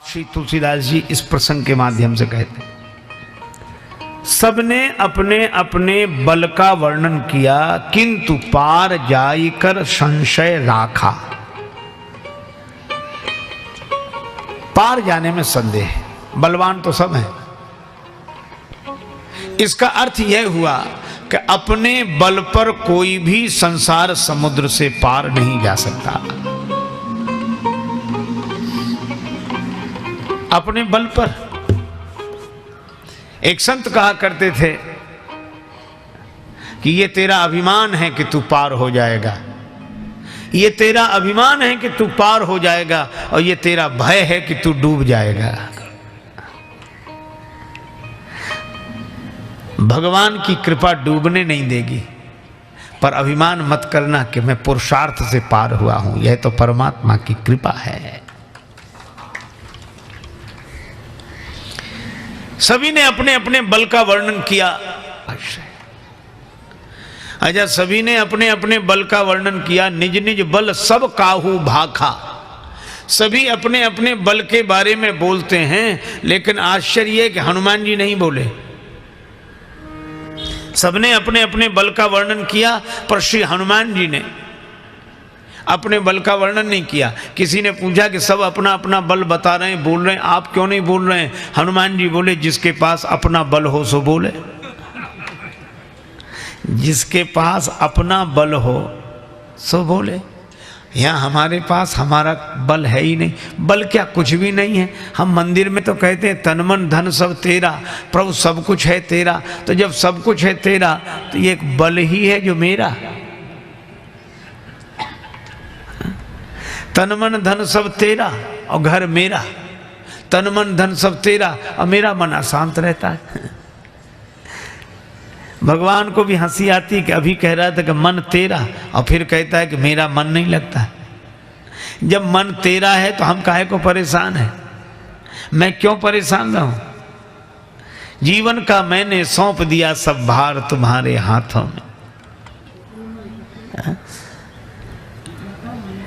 श्री तुलसीदास जी इस प्रसंग के माध्यम से कहते हैं, सबने अपने अपने बल का वर्णन किया, किंतु पार जाइकर संशय राखा। पार जाने में संदेह है, बलवान तो सब हैं। इसका अर्थ यह हुआ कि अपने बल पर कोई भी संसार समुद्र से पार नहीं जा सकता। अपने बल पर। एक संत कहा करते थे कि ये तेरा अभिमान है कि तू पार हो जाएगा, ये तेरा अभिमान है कि तू पार हो जाएगा, और ये तेरा भय है कि तू डूब जाएगा। भगवान की कृपा डूबने नहीं देगी, पर अभिमान मत करना कि मैं पुरुषार्थ से पार हुआ हूं। यह तो परमात्मा की कृपा है। सभी ने अपने अपने बल का वर्णन किया। अच्छा, सभी ने अपने अपने बल का वर्णन किया। निज निज बल सब काहू भाखा। सभी अपने अपने बल के बारे में बोलते हैं, लेकिन आश्चर्य है कि हनुमान जी नहीं बोले। सबने अपने अपने बल का वर्णन किया, पर श्री हनुमान जी ने अपने बल का वर्णन नहीं किया। किसी ने पूछा कि सब अपना अपना बल बता रहे हैं, बोल रहे हैं, आप क्यों नहीं बोल रहे हैं? हनुमान जी बोले, जिसके पास अपना बल हो सो बोले। जिसके पास अपना बल हो सो बोले। यहाँ हमारे पास हमारा बल है ही नहीं। बल क्या, कुछ भी नहीं है। हम मंदिर में तो कहते हैं तन मन धन सब तेरा, प्रभु सब कुछ है तेरा। तो जब सब कुछ है तेरा, तो ये एक बल ही है जो मेरा। तन मन धन सब तेरा और घर मेरा। तन मन धन सब तेरा और मेरा मन अशांत रहता है। भगवान को भी हंसी आती कि अभी कह रहा था कि मन तेरा, और फिर कहता है कि मेरा मन नहीं लगता। जब मन तेरा है तो हम काहे को परेशान है? मैं क्यों परेशान रहूं? जीवन का मैंने सौंप दिया सब भार तुम्हारे हाथों में।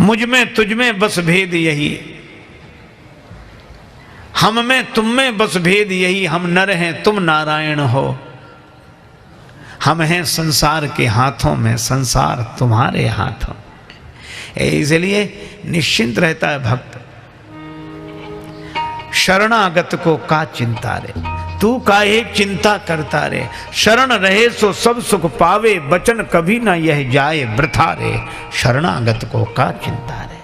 मुझ में तुझ में बस भेद यही, हम में तुम में बस भेद यही। हम नर हैं तुम नारायण हो, हम हैं संसार के हाथों में, संसार तुम्हारे हाथों में। इसलिए निश्चिंत रहता है भक्त। शरणागत को का चिंता रे, तू काहे चिंता करता रे। शरण रहे सो सब सुख पावे, बचन कभी ना यह जाए वृथा रे। शरणागत को का चिंता रे।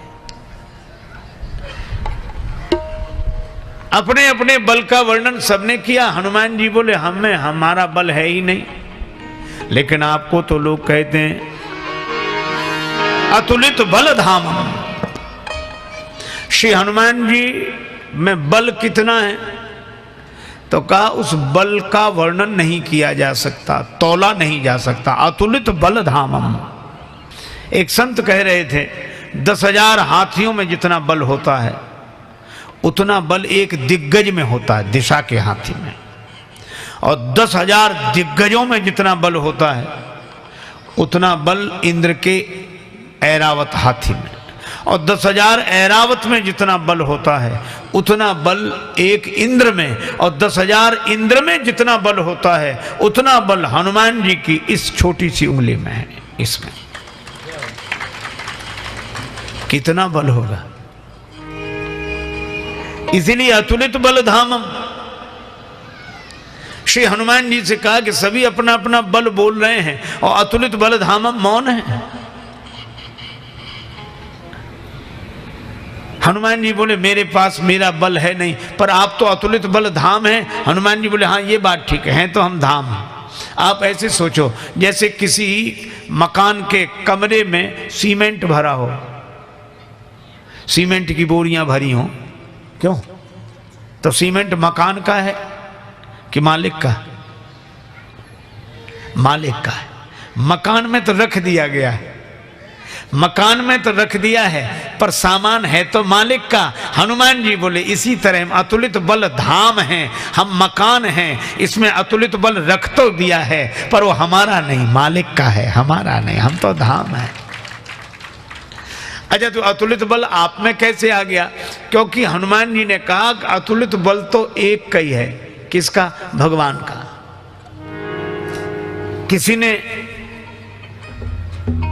अपने अपने बल का वर्णन सबने किया। हनुमान जी बोले, हमें हमारा बल है ही नहीं। लेकिन आपको तो लोग कहते हैं अतुलित बल धाम। श्री हनुमान जी में बल कितना है? तो कहा उस बल का वर्णन नहीं किया जा सकता, तौला नहीं जा सकता। अतुलित बल धामम। एक संत कह रहे थे 10,000 हाथियों में जितना बल होता है, उतना बल एक दिग्गज में होता है, दिशा के हाथी में। और 10,000 दिग्गजों में जितना बल होता है, उतना बल इंद्र के ऐरावत हाथी में। और 10,000 ऐरावत में जितना बल होता है, उतना बल एक इंद्र में। और 10,000 इंद्र में जितना बल होता है, उतना बल हनुमान जी की इस छोटी सी उंगली में है। इसमें कितना बल होगा? इसीलिए अतुलित बल धामम। श्री हनुमान जी से कहा कि सभी अपना अपना बल बोल रहे हैं, और अतुलित बल धामम मौन है। हनुमान जी बोले, मेरे पास मेरा बल है नहीं, पर आप तो अतुलित बल धाम हैं। हनुमान जी बोले, हाँ ये बात ठीक है, तो हम धाम हैं। आप ऐसे सोचो जैसे किसी मकान के कमरे में सीमेंट भरा हो, सीमेंट की बोरियां भरी हो। क्यों? तो सीमेंट मकान का है कि मालिक का? मालिक का है। मकान में तो रख दिया गया है, मकान में तो रख दिया है, पर सामान है तो मालिक का। हनुमान जी बोले इसी तरह हम अतुलित बल धाम हैं, हम मकान हैं। इसमें अतुलित बल रख तो दिया है, पर वो हमारा नहीं, मालिक का है, हमारा नहीं। हम तो धाम है। अच्छा, तो अतुलित बल आप में कैसे आ गया? क्योंकि हनुमान जी ने कहा कि अतुलित बल तो एक का ही है। किसका? भगवान का। किसी ने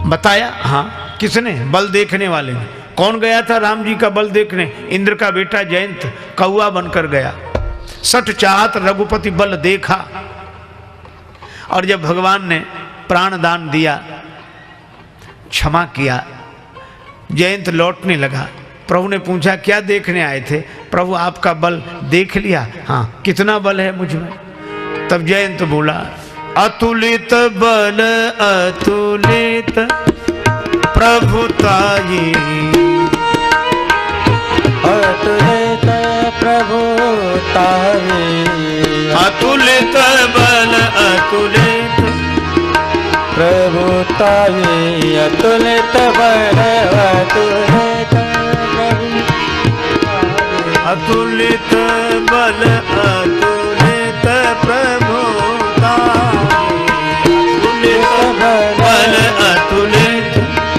बताया? हाँ, किसने? बल देखने वाले ने। कौन गया था राम जी का बल देखने? इंद्र का बेटा जयंत कौआ बनकर गया। सठ चाहत रघुपति बल देखा। और जब भगवान ने प्राण दान दिया, क्षमा किया, जयंत लौटने लगा। प्रभु ने पूछा क्या देखने आए थे? प्रभु आपका बल देख लिया। हाँ, कितना बल है मुझ में? तब जयंत बोला अतुलित बल अतुलित प्रभुताई, अतुलित प्रभुताई, अतुलित बल अतुलित प्रभुताई, अतुलित बल अतुलित अतुलित बल अतुलित प्रभुताई, अतुलित बल अतुलित अतुलित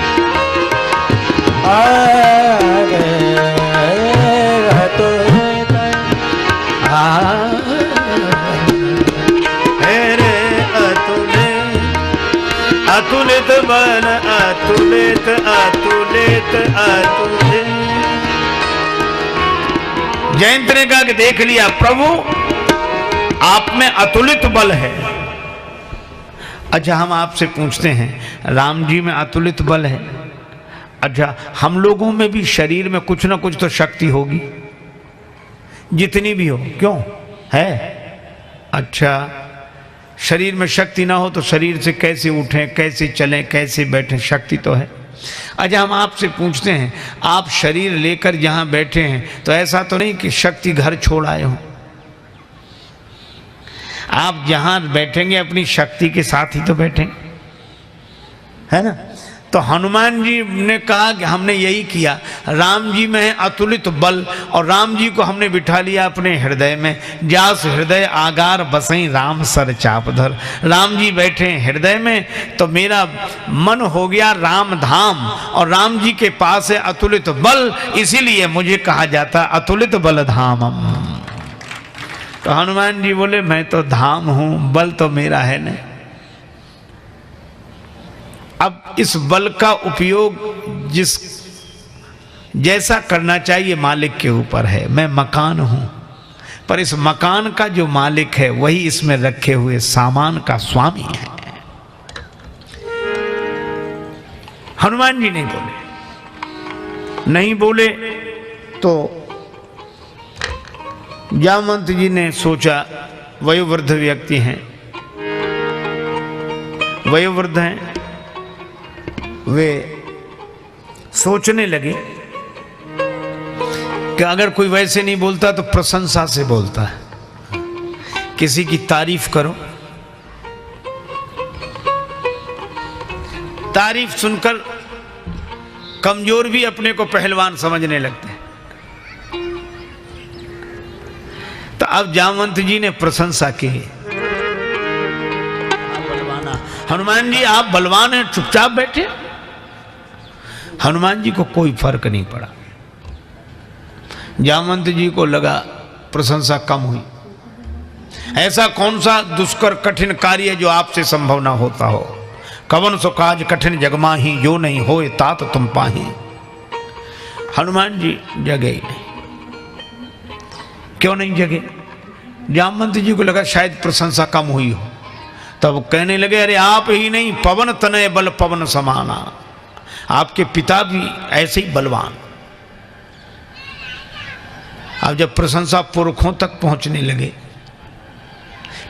अतुलित बल अतुलित अतुलित अतुलित। जयंत ने कहा कि देख लिया प्रभु, आप में अतुलित बल है। अच्छा, हम आपसे पूछते हैं राम जी में अतुलित बल है। अच्छा, हम लोगों में भी शरीर में कुछ ना कुछ तो शक्ति होगी, जितनी भी हो। क्यों है? अच्छा, शरीर में शक्ति ना हो तो शरीर से कैसे उठें, कैसे चलें, कैसे बैठें? शक्ति तो है। अच्छा, हम आपसे पूछते हैं, आप शरीर लेकर जहां बैठे हैं तो ऐसा तो नहीं कि शक्ति घर छोड़ आए हो? आप जहां बैठेंगे अपनी शक्ति के साथ ही तो बैठेंगे, है ना? तो हनुमान जी ने कहा कि हमने यही किया। राम जी में है अतुलित बल और राम जी को हमने बिठा लिया अपने हृदय में। जास हृदय आगार बसई राम सर चापधर। राम जी बैठे हृदय में तो मेरा मन हो गया राम धाम, और राम जी के पास है अतुलित बल, इसीलिए मुझे कहा जाता अतुलित बल धामम। तो हनुमान जी बोले मैं तो धाम हूं, बल तो मेरा है नहीं। अब इस बल का उपयोग जिस जैसा करना चाहिए मालिक के ऊपर है। मैं मकान हूं, पर इस मकान का जो मालिक है वही इसमें रखे हुए सामान का स्वामी है। हनुमान जी नहीं बोले। नहीं बोले तो जामवंत जी ने सोचा, वयोवृद्ध व्यक्ति हैं, वयोवृद्ध हैं, वे सोचने लगे कि अगर कोई वैसे नहीं बोलता तो प्रशंसा से बोलता है। किसी की तारीफ करो, तारीफ सुनकर कमजोर भी अपने को पहलवान समझने लगते हैं। तो अब जामवंत जी ने प्रशंसा की, हनुमान जी आप बलवान हैं, चुपचाप बैठे। हनुमान जी को कोई फर्क नहीं पड़ा। जामवंत जी को लगा प्रशंसा कम हुई। ऐसा कौन सा दुष्कर कठिन कार्य जो आपसे संभव ना होता हो? कवन सो काज कठिन जगमाही, जो नहीं होए तात तुम पाही। हनुमान जी जगे ही नहीं। क्यों नहीं जगे? जामवंत जी को लगा शायद प्रशंसा कम हुई हो। तब कहने लगे अरे आप ही नहीं, पवन तनय बल पवन समाना। आपके पिता भी ऐसे ही बलवान। अब जब प्रशंसा पुरखों तक पहुंचने लगे,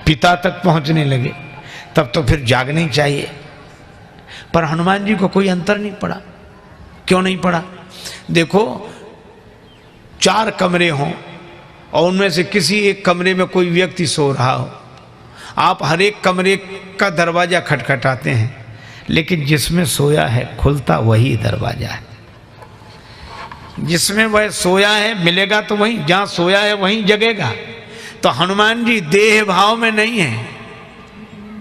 पिता तक पहुंचने लगे, तब तो फिर जागनी चाहिए। पर हनुमान जी को कोई अंतर नहीं पड़ा। क्यों नहीं पड़ा? देखो, 4 कमरे हों और उनमें से किसी एक कमरे में कोई व्यक्ति सो रहा हो, आप हर एक कमरे का दरवाजा खटखटाते हैं, लेकिन जिसमें सोया है खुलता वही दरवाजा है। जिसमें वह सोया है मिलेगा तो वहीं, जहां सोया है वहीं जगेगा। तो हनुमान जी देह भाव में नहीं है,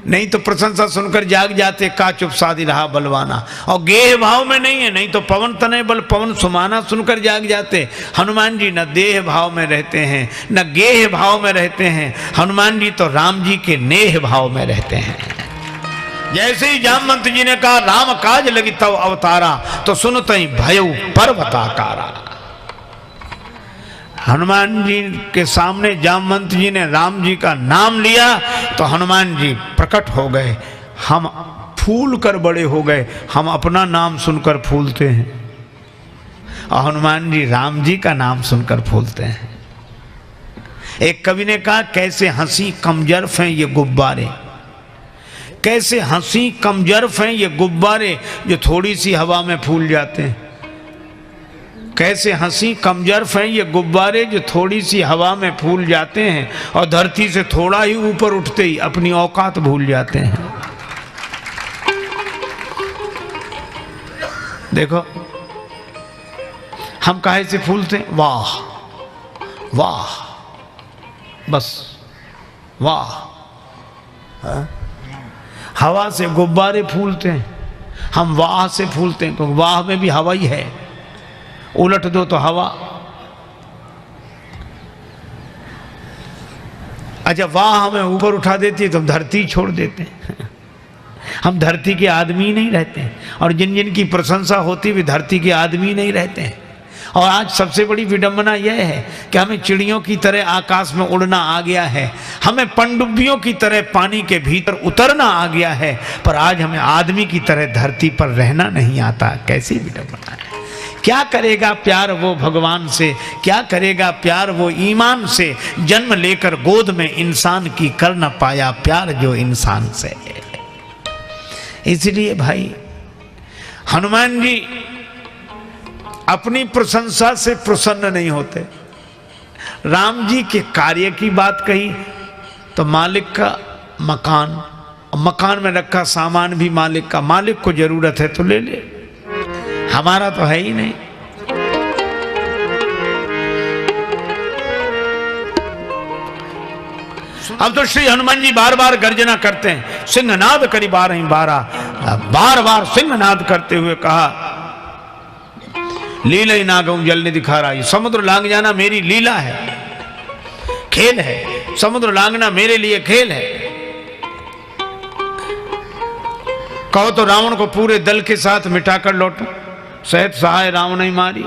नहीं तो प्रशंसा सुनकर जाग जाते, का चुप साधी रहा बलवाना। और गेह भाव में नहीं है, नहीं तो पवन तनय बल पवन सुमाना सुनकर जाग जाते। हनुमान जी न देह भाव में रहते हैं न गेह भाव में रहते हैं, हनुमान जी तो राम जी के नेह भाव में रहते हैं। जैसे ही जामवंत जी ने कहा राम काज लगी तव अवतारा, तो सुनते ही भयउ पर्वताकारा। हनुमान जी के सामने जामवंत जी ने राम जी का नाम लिया तो हनुमान जी प्रकट हो गए। हम फूल कर बड़े हो गए, हम अपना नाम सुनकर फूलते हैं और हनुमान जी राम जी का नाम सुनकर फूलते हैं। एक कवि ने कहा कैसे हंसी कमजरफ हैं ये गुब्बारे, कैसे हंसी कमजरफ हैं ये गुब्बारे जो थोड़ी सी हवा में फूल जाते हैं। कैसे हंसी कमजरफ हैं ये गुब्बारे जो थोड़ी सी हवा में फूल जाते हैं और धरती से थोड़ा ही ऊपर उठते ही अपनी औकात भूल जाते हैं। देखो हम काहे से फूलते हैं? वाह वाह, बस वाह। हवा से गुब्बारे फूलते हैं, हम वाह से फूलते हैं क्योंकि वाह में भी हवा ही है। उलट दो तो हवा। अच्छा वाह हमें ऊपर उठा देती है तो हम धरती छोड़ देते हैं। हम धरती के आदमी नहीं रहते हैं, और जिन जिन की प्रशंसा होती भी धरती के आदमी नहीं रहते हैं। और आज सबसे बड़ी विडंबना यह है कि हमें चिड़ियों की तरह आकाश में उड़ना आ गया है, हमें पनडुब्बियों की तरह पानी के भीतर उतरना आ गया है, पर आज हमें आदमी की तरह धरती पर रहना नहीं आता। कैसी विडंबना है। क्या करेगा प्यार वो भगवान से, क्या करेगा प्यार वो ईमान से, जन्म लेकर गोद में इंसान की कर न पाया प्यार जो इंसान से। इसलिए भाई हनुमान जी अपनी प्रशंसा से प्रसन्न नहीं होते। राम जी के कार्य की बात कही तो मालिक का मकान, मकान में रखा सामान भी मालिक का, मालिक को जरूरत है तो ले ले, हमारा तो है ही नहीं। अब तो श्री हनुमान जी बार बार गर्जना करते हैं, सिंहनाद करी बार ही बारा, बार बार सिंहनाद करते हुए कहा लीला ही नागम जल ने दिखा रहा। समुद्र लांग जाना मेरी लीला है, खेल है। समुद्र लांगना मेरे लिए खेल है। कहो तो रावण को पूरे दल के साथ मिटाकर लौटो, सहत सहाय रावण नहीं मारी।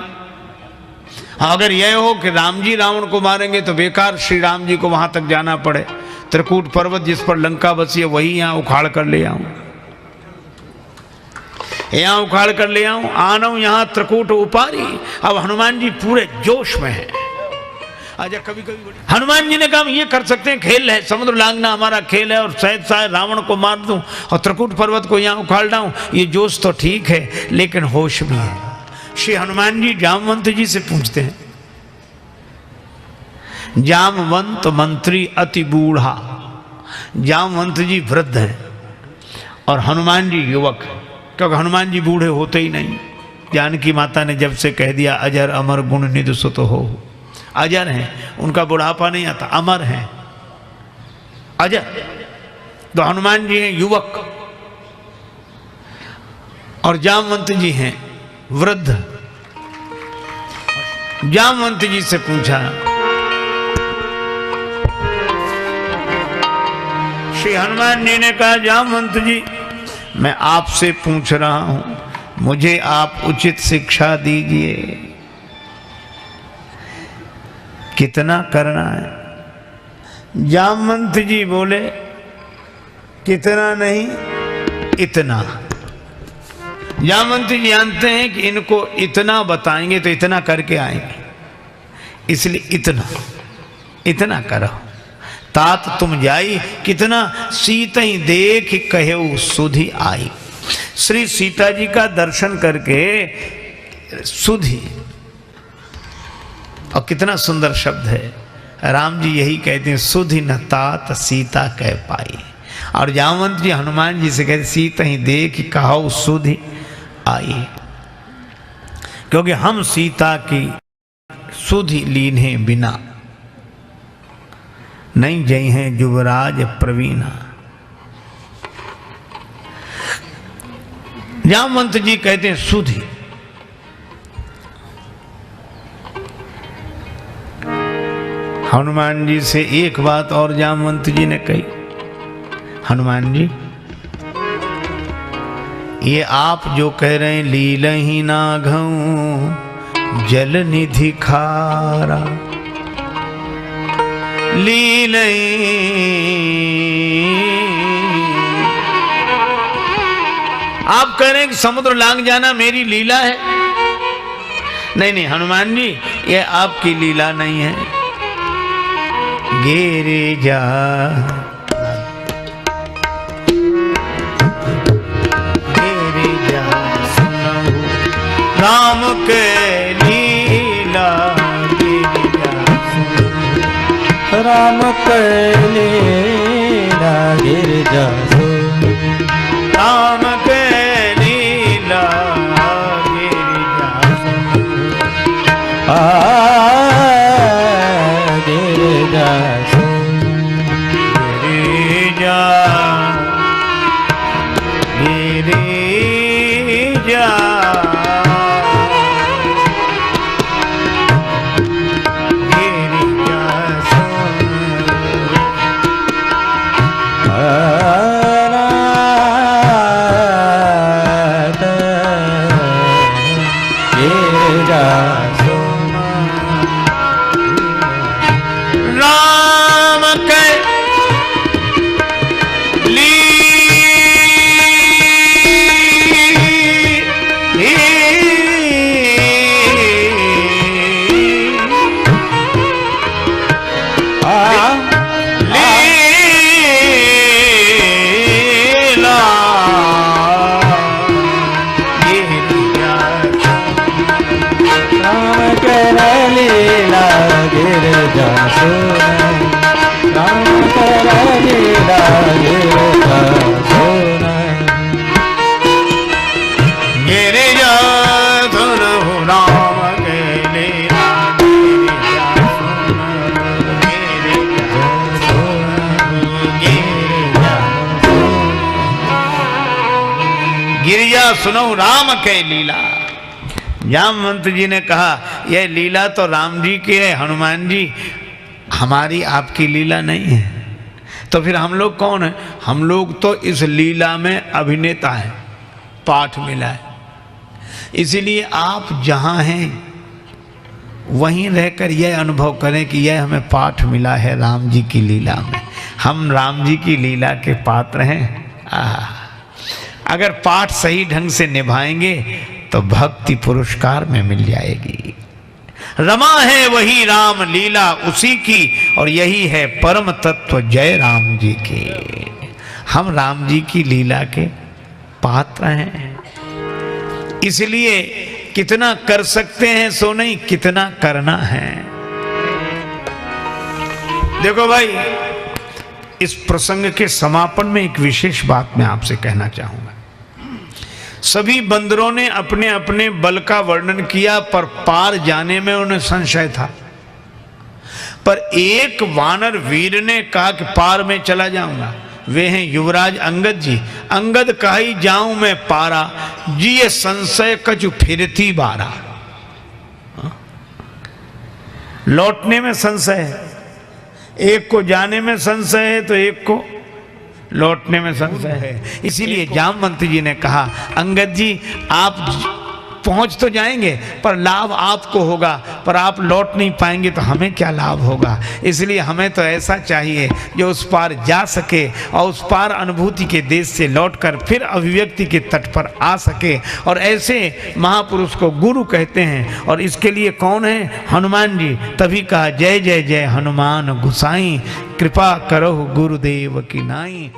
अगर यह हो कि राम जी रावण को मारेंगे तो बेकार श्री राम जी को वहां तक जाना पड़े। त्रिकूट पर्वत जिस पर लंका बसी है वही यहां उखाड़ कर ले आऊं, यहां उखाड़ कर ले आऊं, आना यहां त्रिकूट उपारी। अब हनुमान जी पूरे जोश में है। अच्छा कभी कभी हनुमान जी ने कहा ये कर सकते हैं, खेल है, समुद्र लांघना हमारा खेल है, और शायद शायद रावण को मार दूं और त्रिकूट पर्वत को यहां उखाड़ डाऊं, ये जोश तो ठीक है लेकिन होश भी है। श्री हनुमान जी जामवंत जी से पूछते हैं, जामवंत मंत्री अति बूढ़ा। जामवंत जी वृद्ध हैं और हनुमान जी युवक, क्योंकि हनुमान जी बूढ़े होते ही नहीं। जानकी माता ने जब से कह दिया अजर अमर गुण निधि सुत हो, अजर हैं, उनका बुढ़ापा नहीं आता, अमर हैं, अजर। तो हनुमान जी हैं युवक और जामवंत जी हैं वृद्ध। जामवंत जी से पूछा, श्री हनुमान जी ने कहा जामवंत जी मैं आपसे पूछ रहा हूं, मुझे आप उचित शिक्षा दीजिए, कितना करना है। जामवंत जी बोले कितना नहीं इतना। जामवंत जी जानते हैं कि इनको इतना बताएंगे तो इतना करके आएंगे, इसलिए इतना इतना करो। तात तुम जाई कितना सीता ही देख कहे सुधि आई। श्री सीता जी का दर्शन करके सुधि, और कितना सुंदर शब्द है। राम जी यही कहते हैं सुधि न तात सीता कह पाई, और जामवंत जी हनुमान जी से कहते सीता ही देख कहो सुधि आई, क्योंकि हम सीता की सुधि लीने बिना नहीं जई हैं युवराज प्रवीणा। जामवंत जी कहते हैं सुधि। हनुमान जी से एक बात और जामवंत जी ने कही, हनुमान जी ये आप जो कह रहे हैं लीलहि नाघऊं जल निधि खारा, लीलहि आप कह रहे हैं कि समुद्र लांग जाना मेरी लीला है। नहीं नहीं हनुमान जी ये आपकी लीला नहीं है। गिरि जा गिरि जा सुनहु राम के लीला, गिरि जा सुनहु राम के लीला, गिरि जा सुनहु राम के लीला, गिरि जा सुनहु गिरि जा गिरि जा गिरि जा गिरि जा गिरि जा राम के लीला गिरि जा सुनहु राम कर लीला गिरि जा सुनहु गिरि जा सुनहु राम के लीला, गिरि जा सुनहु गिरि जा सुनहु गिरि जा सुनहु गिरि जा सुनहु राम के लीला। जामवंत जी ने कहा यह लीला तो राम जी की है हनुमान जी, हमारी आपकी लीला नहीं है। तो फिर हम लोग कौन है? हम लोग तो इस लीला में अभिनेता हैं, पाठ मिला है। इसीलिए आप जहाँ हैं वहीं रहकर यह अनुभव करें कि यह हमें पाठ मिला है राम जी की लीला में। हम राम जी की लीला के पात्र हैं। अगर पाठ सही ढंग से निभाएंगे तो भक्ति पुरस्कार में मिल जाएगी। रमा है वही राम लीला उसी की, और यही है परम तत्व जय राम जी की। हम राम जी की लीला के पात्र हैं। इसलिए कितना कर सकते हैं सो नहीं, कितना करना है। देखो भाई, इस प्रसंग के समापन में एक विशेष बात मैं आपसे कहना चाहूंगा। सभी बंदरों ने अपने अपने बल का वर्णन किया, पर पार जाने में उन्हें संशय था। पर एक वानर वीर ने कहा कि पार में चला जाऊंगा। वे हैं युवराज अंगद जी। अंगद कही जाऊं मैं पारा, जी ये संशय कछु फिरती बारा। लौटने में संशय है, एक को जाने में संशय है तो एक को लौटने में संशय है। इसीलिए जामवंत जी ने कहा अंगद जी आप पहुंच तो जाएंगे पर लाभ आपको होगा, पर आप लौट नहीं पाएंगे तो हमें क्या लाभ होगा। इसलिए हमें तो ऐसा चाहिए जो उस पार जा सके और उस पार अनुभूति के देश से लौटकर फिर अभिव्यक्ति के तट पर आ सके। और ऐसे महापुरुष को गुरु कहते हैं। और इसके लिए कौन है? हनुमान जी। तभी कहा जय जय जय हनुमान गुसाई, कृपा करो गुरुदेव की नाई।